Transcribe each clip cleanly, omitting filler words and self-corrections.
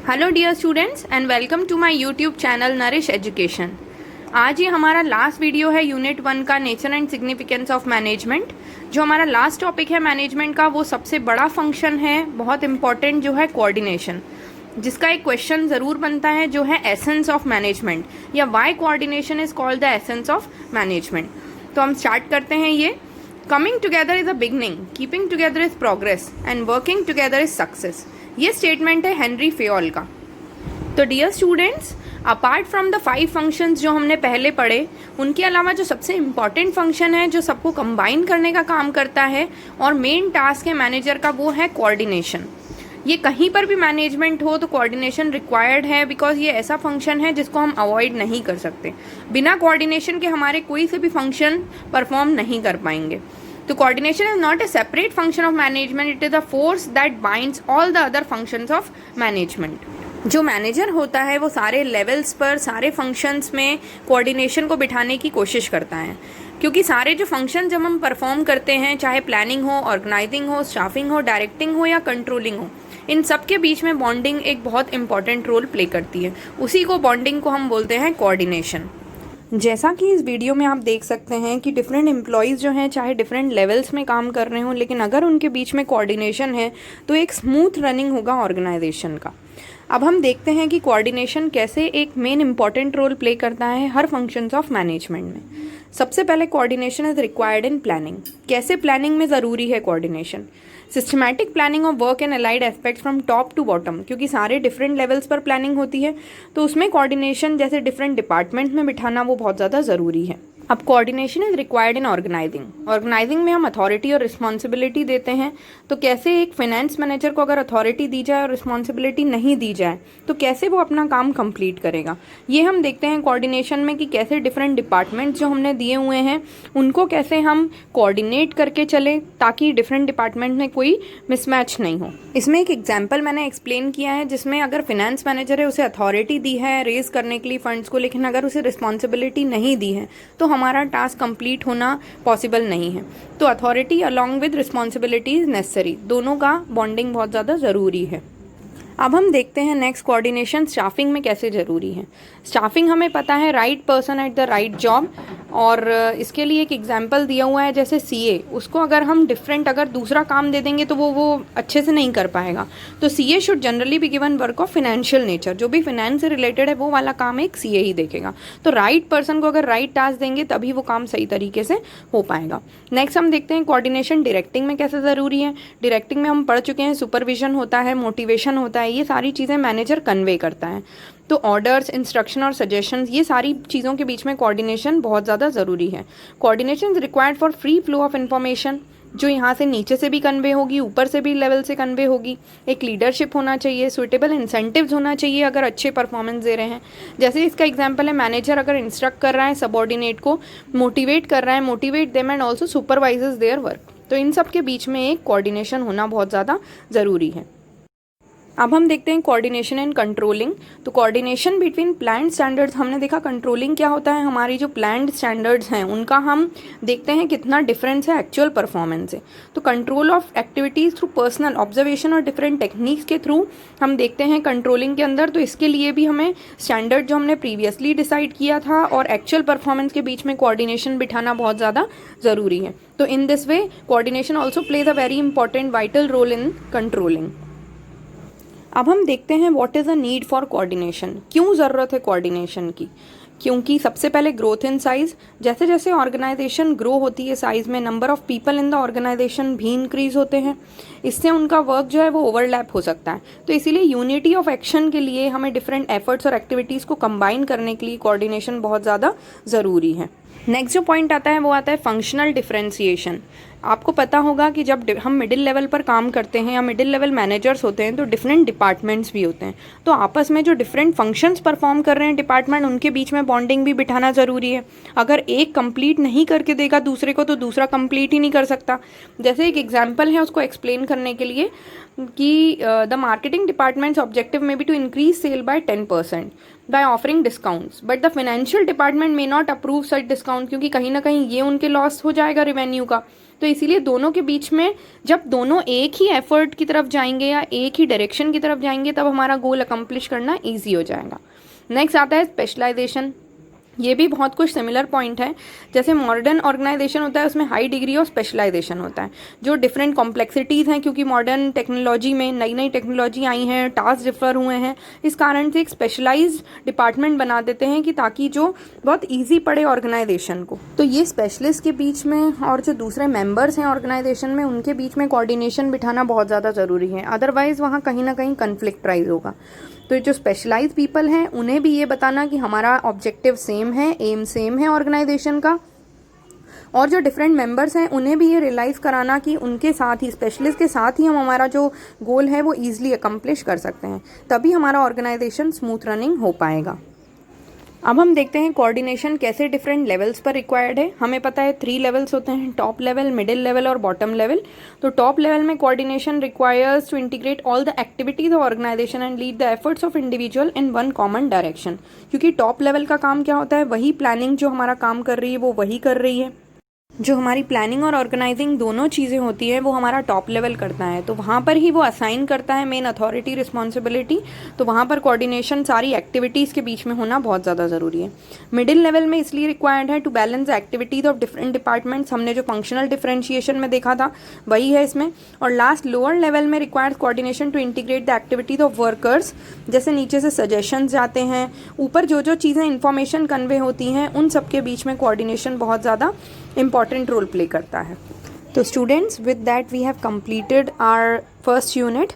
Hello dear students and welcome to my YouTube channel Nourish Education. आज ये हमारा last video है unit 1 का nature and significance of management. जो हमारा लास्ट टॉपिक है मैनेजमेंट का, वो सबसे बड़ा फंक्शन है, बहुत इंपॉर्टेंट, जो है कोऑर्डिनेशन, जिसका एक क्वेश्चन ज़रूर बनता है जो है एसेंस ऑफ मैनेजमेंट या why coordination is called the essence of management. तो हम स्टार्ट करते हैं। ये coming together is a beginning, keeping together is progress and working together is success. ये स्टेटमेंट है हेनरी फेयोल का। तो dear students, apart from the 5 functions जो हमने पहले पढ़े, उनके अलावा जो सबसे इम्पॉर्टेंट फंक्शन है जो सबको कंबाइन करने का काम करता है और मेन टास्क है मैनेजर का, वो है कोऑर्डिनेशन। ये कहीं पर भी मैनेजमेंट हो तो कोऑर्डिनेशन रिक्वायर्ड है, बिकॉज ये ऐसा फंक्शन है जिसको हम अवॉइड नहीं कर सकते। बिना कोऑर्डिनेशन के हमारे कोई से भी फंक्शन परफॉर्म नहीं कर पाएंगे। तो coordination is not a separate function of management, it is a force that binds all the other functions of management। जो मैनेजर होता है वो सारे लेवल्स पर, सारे फंक्शंस में कोऑर्डिनेशन को बिठाने की कोशिश करता है, क्योंकि सारे जो फंक्शन जब हम परफॉर्म करते हैं, चाहे प्लानिंग हो, ऑर्गेनाइजिंग हो, स्टाफिंग हो, डायरेक्टिंग हो या कंट्रोलिंग हो, इन सब के बीच में बॉन्डिंग एक बहुत इंपॉर्टेंट रोल प्ले करती है। उसी को बॉन्डिंग को हम बोलते हैं कोऑर्डिनेशन। जैसा कि इस वीडियो में आप देख सकते हैं कि डिफरेंट एम्प्लॉयज़ जो हैं, चाहे डिफरेंट लेवल्स में काम कर रहे हों, लेकिन अगर उनके बीच में कोऑर्डिनेशन है तो एक स्मूथ रनिंग होगा ऑर्गेनाइजेशन का। अब हम देखते हैं कि कोऑर्डिनेशन कैसे एक मेन इंपॉर्टेंट रोल प्ले करता है हर फंक्शंस ऑफ मैनेजमेंट में। सबसे पहले coordination is required in planning. कैसे प्लानिंग में ज़रूरी है coordination? Systematic planning of work and allied aspects from top to bottom, क्योंकि सारे डिफरेंट लेवल्स पर प्लानिंग होती है तो उसमें कोऑर्डिनेशन जैसे डिफरेंट डिपार्टमेंट में बिठाना वो बहुत ज़्यादा ज़रूरी है। अब coordination is required in organizing. Organizing में हम अथॉरिटी और रिस्पॉन्सिबिलिटी देते हैं। तो कैसे एक फाइनेंस मैनेजर को अगर अथॉरिटी दी जाए और रिस्पॉन्सिबिलिटी नहीं दी जाए तो कैसे वो अपना काम कंप्लीट करेगा, ये हम देखते हैं कोऑर्डिनेशन में कि कैसे डिफरेंट डिपार्टमेंट्स जो हमने दिए हुए हैं उनको कैसे हम कोऑर्डिनेट करके चलें ताकि डिफरेंट डिपार्टमेंट में कोई मिसमैच नहीं हो। इसमें एक एग्जाम्पल मैंने एक्सप्लेन किया है जिसमें अगर फाइनेंस मैनेजर है, उसे अथॉरिटी दी है रेज करने के लिए फंड्स को, लेकिन अगर उसे रिस्पॉन्सिबिलिटी नहीं दी है तो हमारा टास्क कंप्लीट होना पॉसिबल नहीं है। तो authority along with responsibility is necessary, दोनों का बॉन्डिंग बहुत ज़्यादा ज़रूरी है। अब हम देखते हैं नेक्स्ट कोऑर्डिनेशन स्टाफिंग में कैसे ज़रूरी है। स्टाफिंग हमें पता है right person at the right job, और इसके लिए एक एग्जांपल दिया हुआ है जैसे सीए। उसको अगर हम डिफरेंट अगर दूसरा काम दे देंगे तो वो अच्छे से नहीं कर पाएगा। तो CA should generally be given work of financial nature, जो भी फाइनेंस से रिलेटेड है वो वाला काम एक सीए ही देखेगा। तो राइट पर्सन को अगर राइट टास्क देंगे तभी वो काम सही तरीके से हो पाएगा। नेक्स्ट हम देखते हैं कोऑर्डिनेशन डायरेक्टिंग में कैसे ज़रूरी है। डायरेक्टिंग में हम पढ़ चुके हैं, सुपरविजन होता है, मोटिवेशन होता है, ये सारी चीज़ें मैनेजर कन्वे करता है। तो ऑर्डर्स, इंस्ट्रक्शन और सजेशंस, ये सारी चीज़ों के बीच में कोऑर्डिनेशन बहुत ज़्यादा ज़रूरी है। Coordination is required for free flow of information, जो यहाँ से नीचे से भी कन्वे होगी, ऊपर से भी लेवल से कन्वे होगी। एक लीडरशिप होना चाहिए, सुटेबल इंसेंटिव्स होना चाहिए अगर अच्छे परफॉर्मेंस दे रहे हैं। जैसे इसका एग्जांपल है, मैनेजर अगर इंस्ट्रक्ट कर रहा है सबऑर्डिनेट को, मोटिवेट कर रहा है, motivate them and also supervises their work. तो इन सब के बीच में एक कोऑर्डिनेशन होना बहुत ज़्यादा ज़रूरी है। अब हम देखते हैं कोऑर्डिनेशन एंड कंट्रोलिंग। तो कोऑर्डिनेशन बिटवीन प्लान्ड स्टैंडर्ड्स, हमने देखा कंट्रोलिंग क्या होता है, हमारी जो प्लान्ड स्टैंडर्ड्स हैं उनका हम देखते हैं कितना डिफरेंस है एक्चुअल परफॉर्मेंस से। तो control of activities through personal observation और डिफरेंट टेक्निक्स के थ्रू हम देखते हैं कंट्रोलिंग के अंदर। तो इसके लिए भी हमें स्टैंडर्ड जो हमने प्रीवियसली डिसाइड किया था और एक्चुअल परफॉर्मेंस के बीच में कोऑर्डिनेशन बिठाना बहुत ज़्यादा ज़रूरी है। तो in this way coordination also plays a very important vital role in controlling. अब हम देखते हैं what is a need for coordination. क्यों ज़रूरत है कोऑर्डिनेशन की? क्योंकि सबसे पहले ग्रोथ इन साइज, जैसे जैसे ऑर्गेनाइजेशन ग्रो होती है साइज में, number of people in the organization भी इंक्रीज होते हैं। इससे उनका वर्क जो है वो ओवरलैप हो सकता है। तो इसीलिए यूनिटी ऑफ एक्शन के लिए हमें डिफरेंट एफर्ट्स और एक्टिविटीज़ को कंबाइन करने के लिए कोऑर्डिनेशन बहुत ज़्यादा ज़रूरी है। नेक्स्ट जो पॉइंट आता है वो आता है फंक्शनल डिफरेंशिएशन। आपको पता होगा कि जब हम मिडिल लेवल पर काम करते हैं या मिडिल लेवल मैनेजर्स होते हैं तो डिफरेंट डिपार्टमेंट्स भी होते हैं। तो आपस में जो डिफरेंट फंक्शंस परफॉर्म कर रहे हैं डिपार्टमेंट, उनके बीच में बॉन्डिंग भी बिठाना ज़रूरी है। अगर एक कंप्लीट नहीं करके देगा दूसरे को तो दूसरा कंप्लीट ही नहीं कर सकता। जैसे एक एग्जांपल है उसको एक्सप्लेन करने के लिए कि द मार्केटिंग डिपार्टमेंट्स ऑब्जेक्टिव में be to increase sale by 10% by offering discounts, but the financial department may not approve such discount, क्योंकि कहीं ना कहीं ये उनके लॉस हो जाएगा रेवेन्यू का। तो इसीलिए दोनों के बीच में जब दोनों एक ही एफर्ट की तरफ जाएंगे या एक ही डायरेक्शन की तरफ जाएंगे तब हमारा गोल अकम्प्लिश करना ईजी हो जाएगा। नेक्स्ट आता है स्पेशलाइजेशन। ये भी बहुत कुछ सिमिलर पॉइंट है। जैसे मॉडर्न ऑर्गेनाइजेशन होता है उसमें हाई डिग्री ऑफ स्पेशलाइजेशन होता है, जो डिफरेंट कॉम्प्लेक्सिटीज़ हैं, क्योंकि मॉडर्न टेक्नोलॉजी में नई नई टेक्नोलॉजी आई हैं, टास्क डिफर हुए हैं, इस कारण से एक स्पेशलाइज्ड डिपार्टमेंट बना देते हैं कि ताकि जो बहुत ईजी पड़े ऑर्गेनाइजेशन को। तो ये स्पेशलिस्ट के बीच में और जो दूसरे मेंबर्स हैं ऑर्गेनाइजेशन में उनके बीच में कोऑर्डिनेशन बिठाना बहुत ज़्यादा ज़रूरी है, अदरवाइज़ वहाँ कहीं ना कहीं कन्फ्लिक्ट राइज होगा। तो जो स्पेशलाइज पीपल हैं उन्हें भी ये बताना कि हमारा ऑब्जेक्टिव सेम है, एम सेम है ऑर्गेनाइजेशन का, और जो डिफरेंट मेंबर्स हैं उन्हें भी ये रियलाइज़ कराना कि उनके साथ ही, स्पेशलिस्ट के साथ ही हम हमारा जो गोल है वो ईजिली अकम्प्लिश कर सकते हैं, तभी हमारा ऑर्गेनाइजेशन स्मूथ रनिंग हो पाएगा। अब हम देखते हैं कोऑर्डिनेशन कैसे डिफरेंट लेवल्स पर रिक्वायर्ड है। हमें पता है 3 लेवल्स होते हैं, टॉप लेवल, मिडिल लेवल और बॉटम लेवल। तो टॉप लेवल में coordination requires to integrate all the activities of organization and lead the efforts of individual in one common direction. क्योंकि टॉप लेवल का काम क्या होता है, वही प्लानिंग जो हमारा काम कर रही है वो वही कर रही है। जो हमारी प्लानिंग और ऑर्गेनाइजिंग दोनों चीज़ें होती हैं वो हमारा टॉप लेवल करता है, तो वहाँ पर ही वो असाइन करता है मेन अथॉरिटी, रिस्पॉन्सिबिलिटी। तो वहाँ पर कोऑर्डिनेशन सारी एक्टिविटीज़ के बीच में होना बहुत ज़्यादा ज़रूरी है। मिडिल लेवल में इसलिए रिक्वायर्ड है to balance the activities of different departments. हमने जो फंक्शनल डिफरेंशिएशन में देखा था वही है इसमें। और लास्ट लोअर लेवल में required coordination to integrate the activities of workers. जैसे नीचे से सजेशंस जाते हैं, ऊपर जो जो चीज़ें इंफॉर्मेशन कन्वे होती हैं उन सब के बीच में कोऑर्डिनेशन बहुत ज़्यादा इम्पॉर्टेंट रोल प्ले करता है। तो students, with that we have completed our first unit.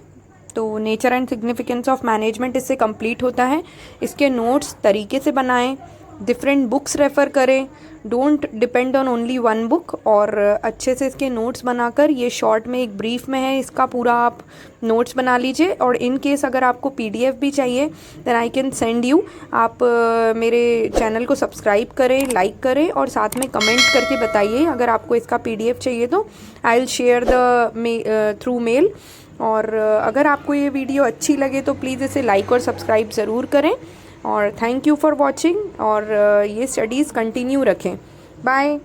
तो nature and significance of management इससे कंप्लीट होता है। इसके नोट्स तरीके से बनाएं, डिफरेंट बुक्स रेफ़र करें, don't depend on only one book, और अच्छे से इसके नोट्स बनाकर, ये शॉर्ट में एक ब्रीफ में है, इसका पूरा आप नोट्स बना लीजिए। और इन केस अगर आपको पीडीएफ भी चाहिए then I can send you. आप मेरे चैनल को सब्सक्राइब करें, लाइक करें और साथ में कमेंट करके बताइए अगर आपको इसका पीडीएफ चाहिए तो I will share the through mail. और अगर आपको ये वीडियो अच्छी लगे तो प्लीज़ इसे लाइक और सब्सक्राइब ज़रूर करें। और थैंक यू फॉर वॉचिंग, और ये स्टडीज़ कंटिन्यू रखें। बाय।